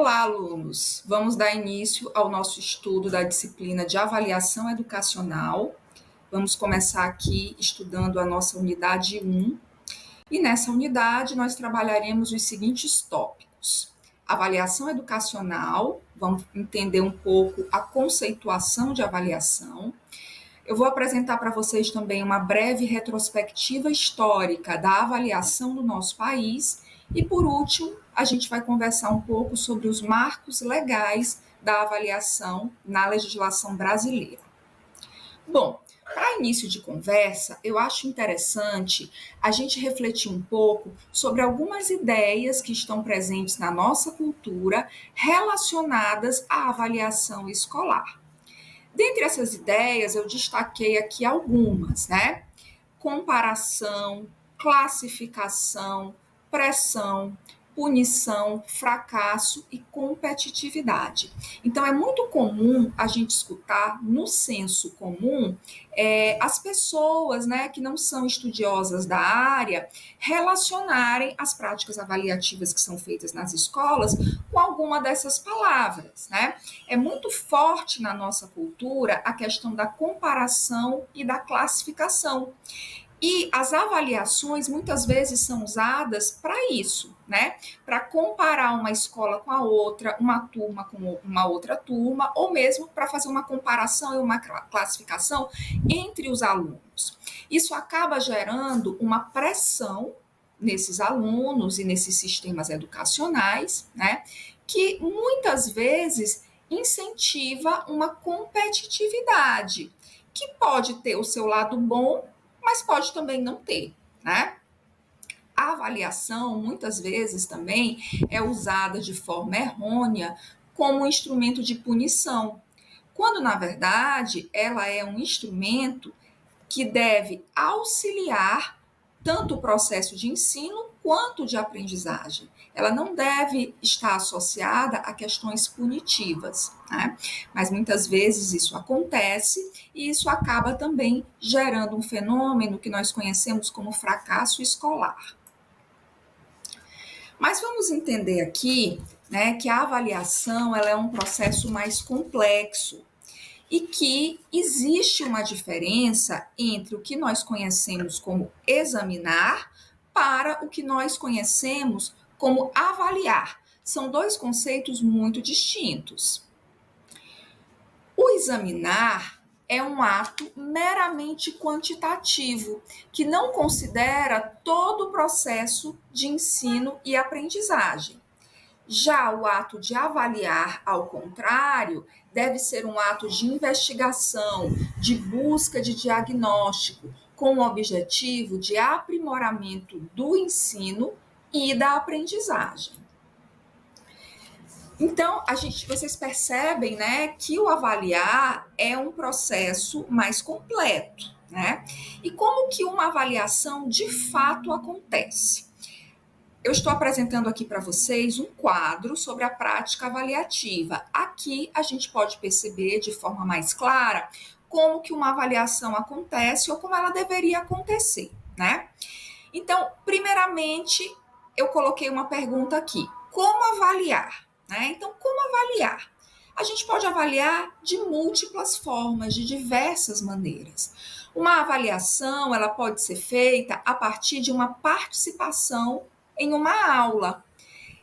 Olá, alunos! Vamos dar início ao nosso estudo da disciplina de avaliação educacional. Vamos começar aqui estudando a nossa unidade 1. E nessa unidade nós trabalharemos os seguintes tópicos: avaliação educacional, vamos entender um pouco a conceituação de avaliação. Eu vou apresentar para vocês também uma breve retrospectiva histórica da avaliação no nosso país. E, por último, a gente vai conversar um pouco sobre os marcos legais da avaliação na legislação brasileira. Bom, para início de conversa, eu acho interessante a gente refletir um pouco sobre algumas ideias que estão presentes na nossa cultura relacionadas à avaliação escolar. Dentre essas ideias, eu destaquei aqui algumas, né? Comparação, classificação, pressão, punição, fracasso e competitividade. Então, é muito comum a gente escutar no senso comum as pessoas, né, que não são estudiosas da área relacionarem as práticas avaliativas que são feitas nas escolas com alguma dessas palavras, né? É muito forte na nossa cultura a questão da comparação e da classificação. E as avaliações muitas vezes são usadas para isso, né? Para comparar uma escola com a outra, uma turma com uma outra turma, ou mesmo para fazer uma comparação e uma classificação entre os alunos. Isso acaba gerando uma pressão nesses alunos e nesses sistemas educacionais, né? Que muitas vezes incentiva uma competitividade, que pode ter o seu lado bom, mas pode também não ter, né? A avaliação, muitas vezes, também é usada de forma errônea como um instrumento de punição, quando, na verdade, ela é um instrumento que deve auxiliar tanto o processo de ensino quanto de aprendizagem. Ela não deve estar associada a questões punitivas, né? Mas muitas vezes isso acontece e isso acaba também gerando um fenômeno que nós conhecemos como fracasso escolar. Mas vamos entender aqui, né, que a avaliação ela é um processo mais complexo e que existe uma diferença entre o que nós conhecemos como examinar para o que nós conhecemos como avaliar. São dois conceitos muito distintos. O examinar é um ato meramente quantitativo, que não considera todo o processo de ensino e aprendizagem. Já o ato de avaliar, ao contrário, deve ser um ato de investigação, de busca de diagnóstico, com o objetivo de aprimoramento do ensino e da aprendizagem. Então, vocês percebem, né, que o avaliar é um processo mais completo, né? E como que uma avaliação de fato acontece? Eu estou apresentando aqui para vocês um quadro sobre a prática avaliativa. Aqui a gente pode perceber de forma mais clara como que uma avaliação acontece ou como ela deveria acontecer, né? Então, primeiramente, eu coloquei uma pergunta aqui: como avaliar? Né? Então, como avaliar? A gente pode avaliar de múltiplas formas, de diversas maneiras. Uma avaliação, ela pode ser feita a partir de uma participação em uma aula.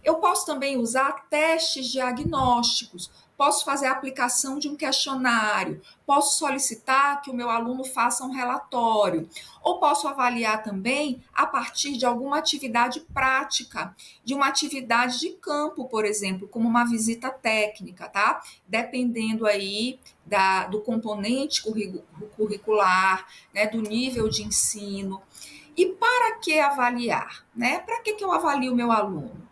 Eu posso também usar testes diagnósticos, posso fazer a aplicação de um questionário, posso solicitar que o meu aluno faça um relatório, ou posso avaliar também a partir de alguma atividade prática, de uma atividade de campo, por exemplo, como uma visita técnica, tá? Dependendo aí do componente curricular, né, do nível de ensino. E para que avaliar? Né? Para que eu avalio o meu aluno?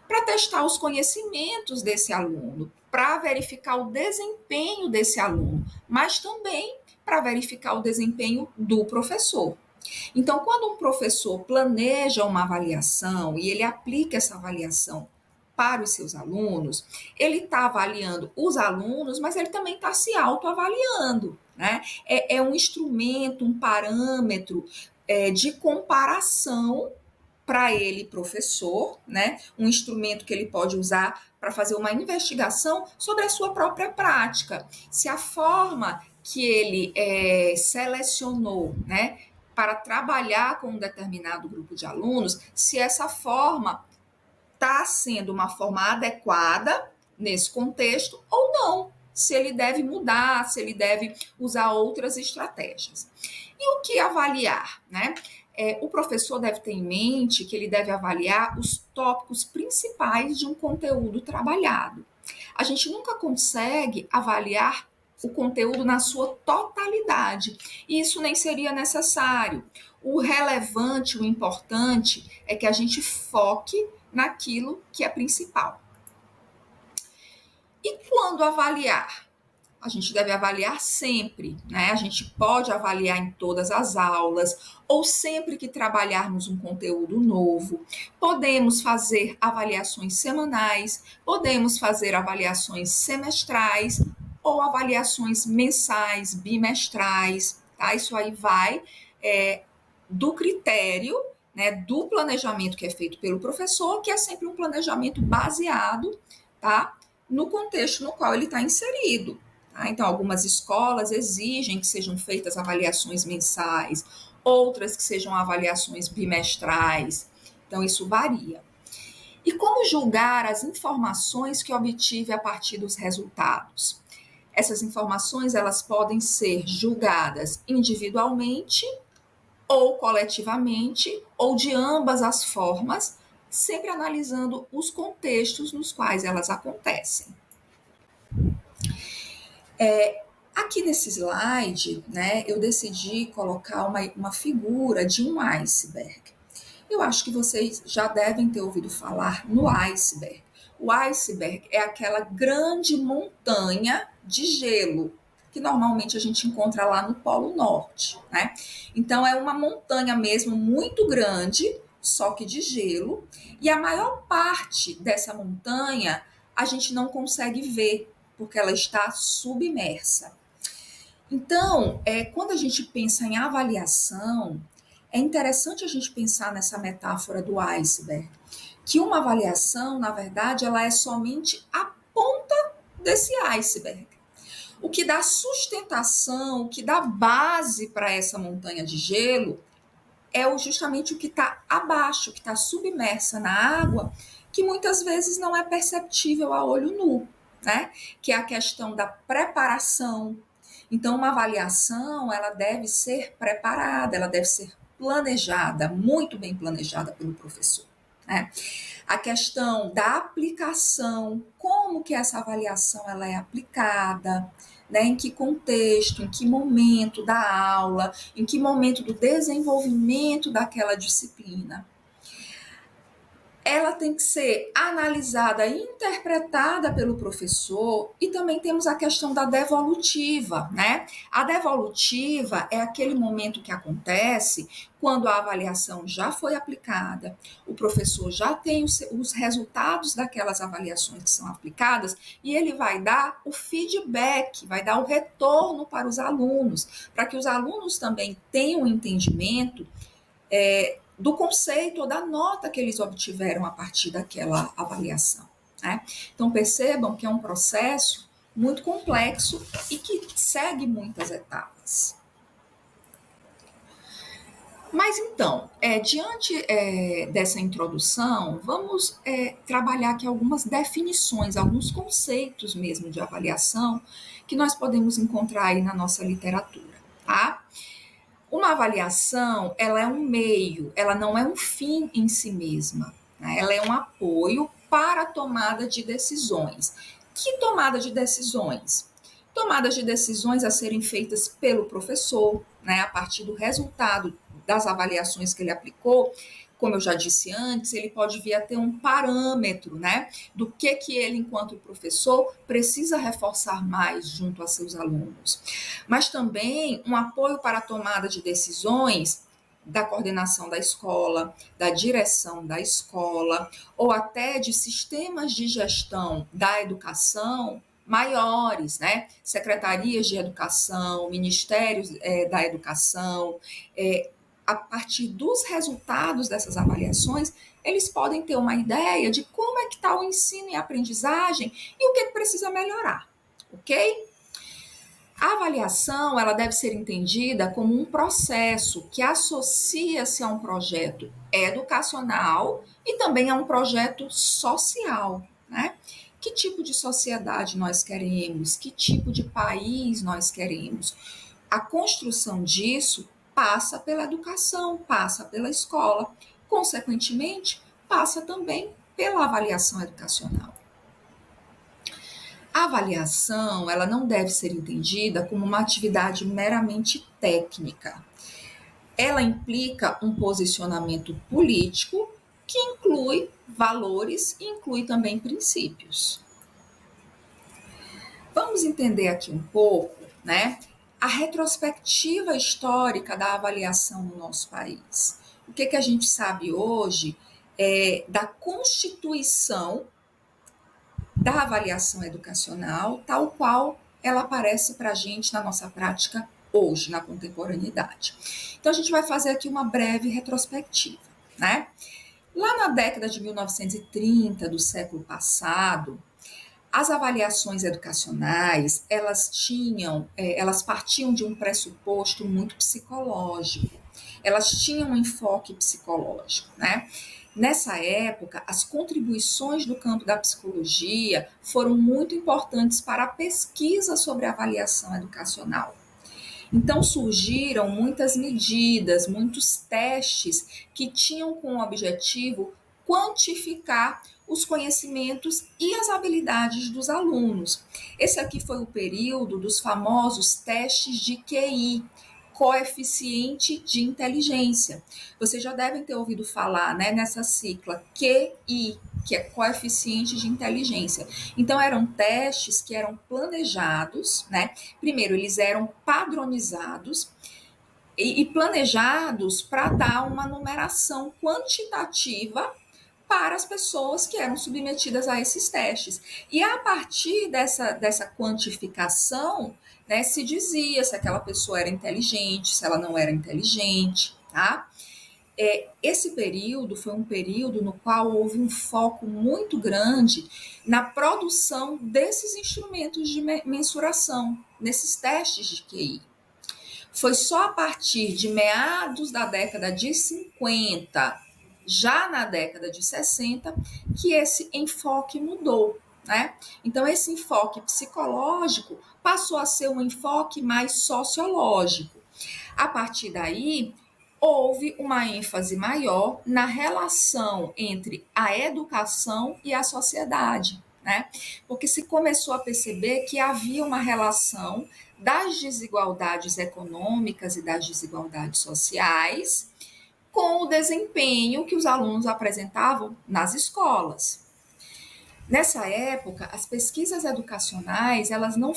Para testar os conhecimentos desse aluno, para verificar o desempenho desse aluno, mas também para verificar o desempenho do professor. Então, quando um professor planeja uma avaliação e ele aplica essa avaliação para os seus alunos, ele está avaliando os alunos, mas ele também está se autoavaliando, né? É um instrumento, um parâmetro de comparação para ele, professor, né? Um instrumento que ele pode usar para fazer uma investigação sobre a sua própria prática. Se a forma que ele selecionou, né, para trabalhar com um determinado grupo de alunos, se essa forma está sendo uma forma adequada nesse contexto ou não, se ele deve mudar, se ele deve usar outras estratégias. E o que avaliar, né? O professor deve ter em mente que ele deve avaliar os tópicos principais de um conteúdo trabalhado. A gente nunca consegue avaliar o conteúdo na sua totalidade. E isso nem seria necessário. O relevante, o importante é que a gente foque naquilo que é principal. E quando avaliar? A gente deve avaliar sempre, né? A gente pode avaliar em todas as aulas ou sempre que trabalharmos um conteúdo novo. Podemos fazer avaliações semanais, podemos fazer avaliações semestrais ou avaliações mensais, bimestrais, tá? Isso aí vai do critério, né, do planejamento que é feito pelo professor, que é sempre um planejamento baseado, tá, no contexto no qual ele está inserido. Tá? Então, algumas escolas exigem que sejam feitas avaliações mensais, outras que sejam avaliações bimestrais. Então, isso varia. E como julgar as informações que obtive a partir dos resultados? Essas informações, elas podem ser julgadas individualmente ou coletivamente, ou de ambas as formas, sempre analisando os contextos nos quais elas acontecem. Aqui nesse slide, né, eu decidi colocar uma figura de um iceberg. Eu acho que vocês já devem ter ouvido falar no iceberg. O iceberg é aquela grande montanha de gelo que normalmente a gente encontra lá no Polo Norte, né? Então é uma montanha mesmo muito grande, só que de gelo, e a maior parte dessa montanha a gente não consegue ver porque ela está submersa. Então, quando a gente pensa em avaliação, é interessante a gente pensar nessa metáfora do iceberg, que uma avaliação, na verdade, ela é somente a ponta desse iceberg. O que dá sustentação, o que dá base para essa montanha de gelo é justamente o que está abaixo, que está submersa na água, que muitas vezes não é perceptível a olho nu, né? Que é a questão da preparação. Então, uma avaliação, ela deve ser preparada, ela deve ser planejada, muito bem planejada pelo professor, né? A questão da aplicação, como que essa avaliação ela é aplicada, né? Em que contexto, em que momento da aula, em que momento do desenvolvimento daquela disciplina. Ela tem que ser analisada e interpretada pelo professor, e também temos a questão da devolutiva, né? A devolutiva é aquele momento que acontece quando a avaliação já foi aplicada, o professor já tem os resultados daquelas avaliações que são aplicadas e ele vai dar o feedback, vai dar o retorno para os alunos, para que os alunos também tenham um entendimento do conceito ou da nota que eles obtiveram a partir daquela avaliação, né? Então, percebam que é um processo muito complexo e que segue muitas etapas. Mas então, diante dessa introdução, vamos trabalhar aqui algumas definições, alguns conceitos mesmo de avaliação que nós podemos encontrar aí na nossa literatura, tá? Uma avaliação, ela é um meio, ela não é um fim em si mesma, né? Ela é um apoio para a tomada de decisões. Que tomada de decisões? Tomadas de decisões a serem feitas pelo professor, né, a partir do resultado das avaliações que ele aplicou. Como eu já disse antes, ele pode vir a ter um parâmetro, né, do que ele, enquanto professor, precisa reforçar mais junto a seus alunos. Mas também um apoio para a tomada de decisões da coordenação da escola, da direção da escola, ou até de sistemas de gestão da educação maiores, né? Secretarias de educação, ministérios da educação, a partir dos resultados dessas avaliações, eles podem ter uma ideia de como é que está o ensino e a aprendizagem e o que precisa melhorar, ok? A avaliação, ela deve ser entendida como um processo que associa-se a um projeto educacional e também a um projeto social, né? Que tipo de sociedade nós queremos? Que tipo de país nós queremos? A construção disso passa pela educação, passa pela escola, consequentemente, passa também pela avaliação educacional. A avaliação, ela não deve ser entendida como uma atividade meramente técnica. Ela implica um posicionamento político que inclui valores e inclui também princípios. Vamos entender aqui um pouco, né, a retrospectiva histórica da avaliação no nosso país. O que a gente sabe hoje da constituição da avaliação educacional, tal qual ela aparece para a gente na nossa prática hoje, na contemporaneidade. Então, a gente vai fazer aqui uma breve retrospectiva, né? Lá na década de 1930 do século passado, as avaliações educacionais, elas partiam de um pressuposto muito psicológico. Elas tinham um enfoque psicológico, né? Nessa época, as contribuições do campo da psicologia foram muito importantes para a pesquisa sobre a avaliação educacional. Então surgiram muitas medidas, muitos testes que tinham como objetivo quantificar os conhecimentos e as habilidades dos alunos. Esse aqui foi o período dos famosos testes de QI, coeficiente de inteligência. Vocês já devem ter ouvido falar, né, nessa sigla QI, que é coeficiente de inteligência. Então eram testes que eram planejados, né? Primeiro eles eram padronizados e planejados para dar uma numeração quantitativa para as pessoas que eram submetidas a esses testes. E a partir dessa quantificação, né, se dizia se aquela pessoa era inteligente, se ela não era inteligente, tá? Esse período foi um período no qual houve um foco muito grande na produção desses instrumentos de mensuração, nesses testes de QI. Foi só a partir de meados da década de 50, já na década de 60, que esse enfoque mudou, né? Então, esse enfoque psicológico passou a ser um enfoque mais sociológico. A partir daí, houve uma ênfase maior na relação entre a educação e a sociedade, né? Porque se começou a perceber que havia uma relação das desigualdades econômicas e das desigualdades sociais com o desempenho que os alunos apresentavam nas escolas. Nessa época, as pesquisas educacionais, elas não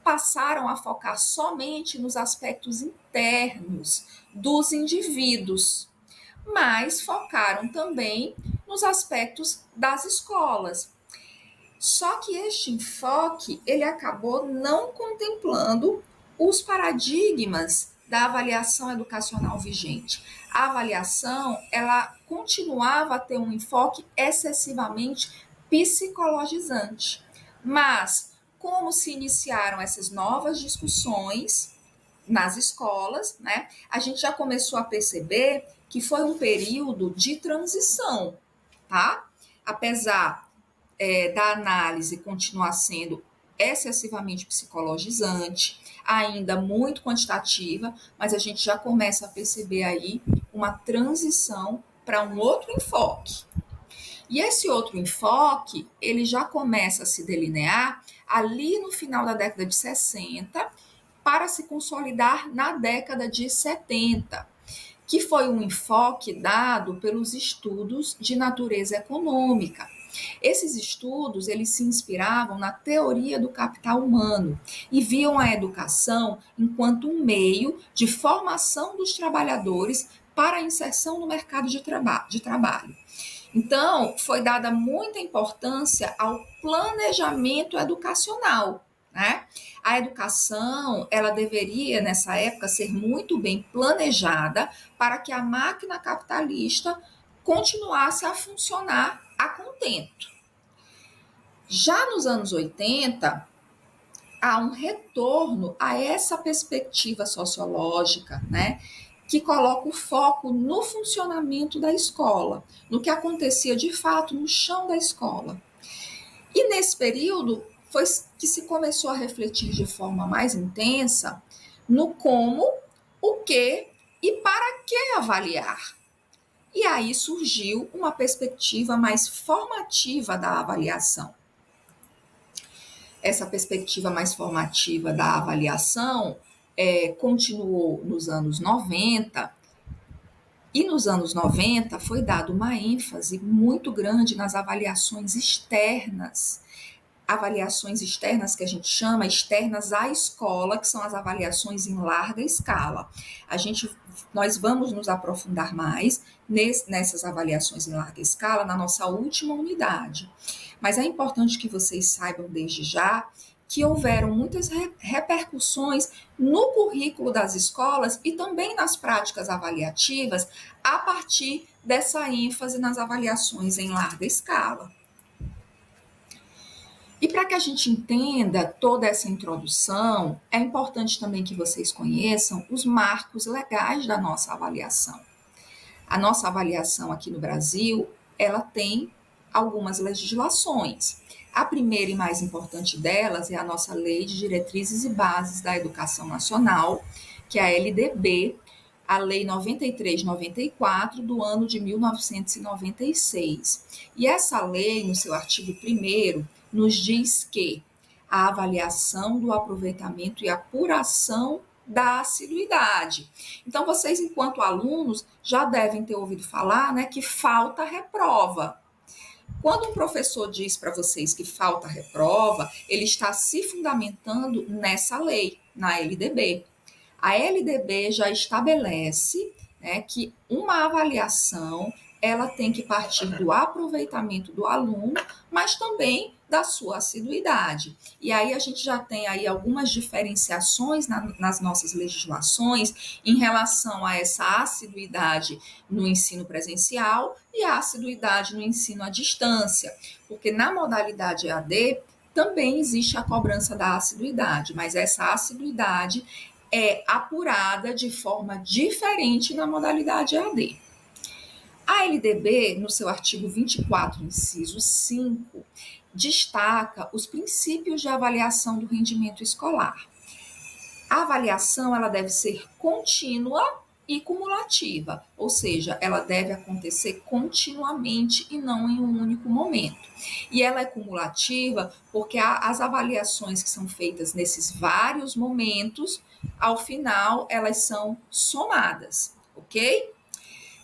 passaram a focar somente nos aspectos internos dos indivíduos, mas focaram também nos aspectos das escolas. Só que este enfoque, ele acabou não contemplando os paradigmas da avaliação educacional vigente. A avaliação, ela continuava a ter um enfoque excessivamente psicologizante. Mas, como se iniciaram essas novas discussões nas escolas, né, a gente já começou a perceber que foi um período de transição, tá? Apesar da análise continuar sendo excessivamente psicologizante, ainda muito quantitativa, mas a gente já começa a perceber aí uma transição para um outro enfoque. E esse outro enfoque, ele já começa a se delinear ali no final da década de 60, para se consolidar na década de 70, que foi um enfoque dado pelos estudos de natureza econômica. Esses estudos, eles se inspiravam na teoria do capital humano e viam a educação enquanto um meio de formação dos trabalhadores para a inserção no mercado de trabalho. Então, foi dada muita importância ao planejamento educacional, né? A educação, ela deveria, nessa época, ser muito bem planejada para que a máquina capitalista continuasse a funcionar a contento. Já nos anos 80, há um retorno a essa perspectiva sociológica, né, que coloca o foco no funcionamento da escola, no que acontecia de fato no chão da escola. E nesse período foi que se começou a refletir de forma mais intensa no como, o que e para que avaliar. E aí surgiu uma perspectiva mais formativa da avaliação. Essa perspectiva mais formativa da avaliação continuou nos anos 90, e nos anos 90 foi dada uma ênfase muito grande nas avaliações externas que a gente chama externas à escola, que são as avaliações em larga escala. Nós vamos nos aprofundar mais nessas avaliações em larga escala na nossa última unidade. Mas é importante que vocês saibam desde já que houveram muitas repercussões no currículo das escolas e também nas práticas avaliativas a partir dessa ênfase nas avaliações em larga escala. E para que a gente entenda toda essa introdução, é importante também que vocês conheçam os marcos legais da nossa avaliação. A nossa avaliação aqui no Brasil, ela tem algumas legislações. A primeira e mais importante delas é a nossa Lei de Diretrizes e Bases da Educação Nacional, que é a LDB, a Lei 93/94 do ano de 1996. E essa lei, no seu artigo 1º, nos diz que a avaliação do aproveitamento e apuração da assiduidade. Então, vocês, enquanto alunos, já devem ter ouvido falar, né, que falta reprova. Quando um professor diz para vocês que falta reprova, ele está se fundamentando nessa lei, na LDB. A LDB já estabelece, né, que uma avaliação ela tem que partir do aproveitamento do aluno, mas também da sua assiduidade. E aí a gente já tem aí algumas diferenciações nas nossas legislações em relação a essa assiduidade no ensino presencial e a assiduidade no ensino à distância, porque na modalidade EAD também existe a cobrança da assiduidade, mas essa assiduidade é apurada de forma diferente na modalidade EAD. A LDB, no seu artigo 24, inciso 5, destaca os princípios de avaliação do rendimento escolar. A avaliação ela deve ser contínua e cumulativa, ou seja, ela deve acontecer continuamente e não em um único momento. E ela é cumulativa porque as avaliações que são feitas nesses vários momentos, ao final, elas são somadas, ok?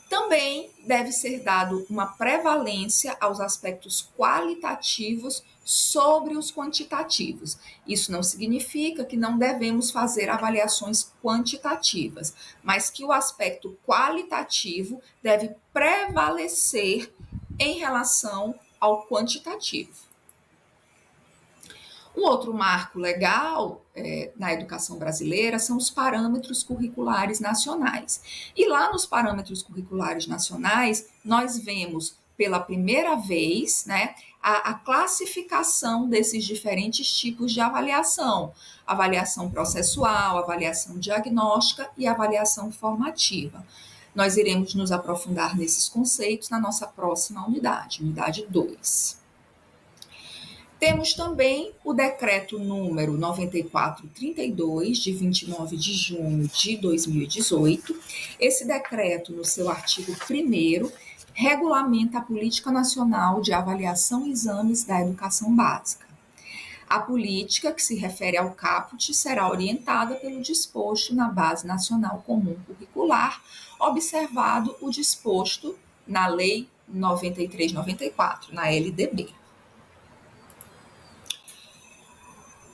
Também deve ser dado uma prevalência aos aspectos qualitativos sobre os quantitativos. Isso não significa que não devemos fazer avaliações quantitativas, mas que o aspecto qualitativo deve prevalecer em relação ao quantitativo. Um outro marco legal na educação brasileira são os parâmetros curriculares nacionais. E lá nos parâmetros curriculares nacionais, nós vemos pela primeira vez, né, a classificação desses diferentes tipos de avaliação. Avaliação processual, avaliação diagnóstica e avaliação formativa. Nós iremos nos aprofundar nesses conceitos na nossa próxima unidade, unidade 2. Temos também o decreto número 9432, de 29 de junho de 2018. Esse decreto, no seu artigo 1º, regulamenta a Política Nacional de Avaliação e Exames da Educação Básica. A política, que se refere ao caput, será orientada pelo disposto na Base Nacional Comum Curricular, observado o disposto na Lei 93/94, na LDB.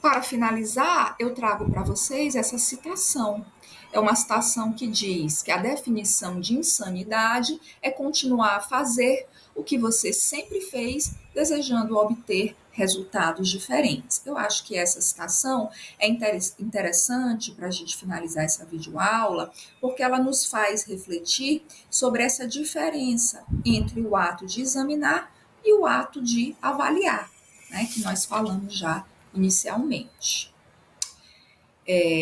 Para finalizar, eu trago para vocês essa citação. É uma citação que diz que a definição de insanidade é continuar a fazer o que você sempre fez, desejando obter resultados diferentes. Eu acho que essa citação é interessante para a gente finalizar essa videoaula, porque ela nos faz refletir sobre essa diferença entre o ato de examinar e o ato de avaliar, né, que nós falamos já inicialmente.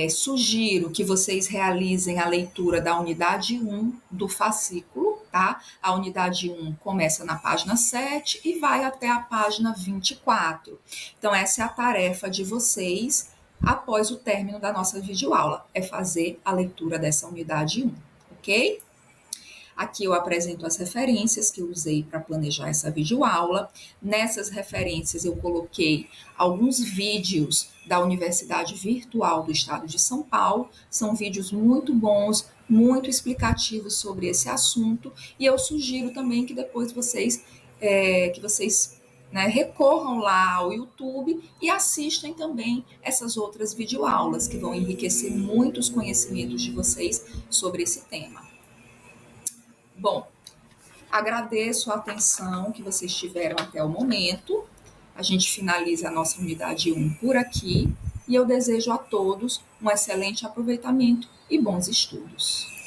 Sugiro que vocês realizem a leitura da unidade 1 do fascículo, tá? A unidade 1 começa na página 7 e vai até a página 24. Então, essa é a tarefa de vocês após o término da nossa videoaula, é fazer a leitura dessa unidade 1, ok? Aqui eu apresento as referências que eu usei para planejar essa videoaula. Nessas referências eu coloquei alguns vídeos da Universidade Virtual do Estado de São Paulo. São vídeos muito bons, muito explicativos sobre esse assunto. E eu sugiro também que depois vocês recorram lá ao YouTube e assistem também essas outras videoaulas que vão enriquecer muito os conhecimentos de vocês sobre esse tema. Bom, agradeço a atenção que vocês tiveram até o momento. A gente finaliza a nossa unidade 1 por aqui e eu desejo a todos um excelente aproveitamento e bons estudos.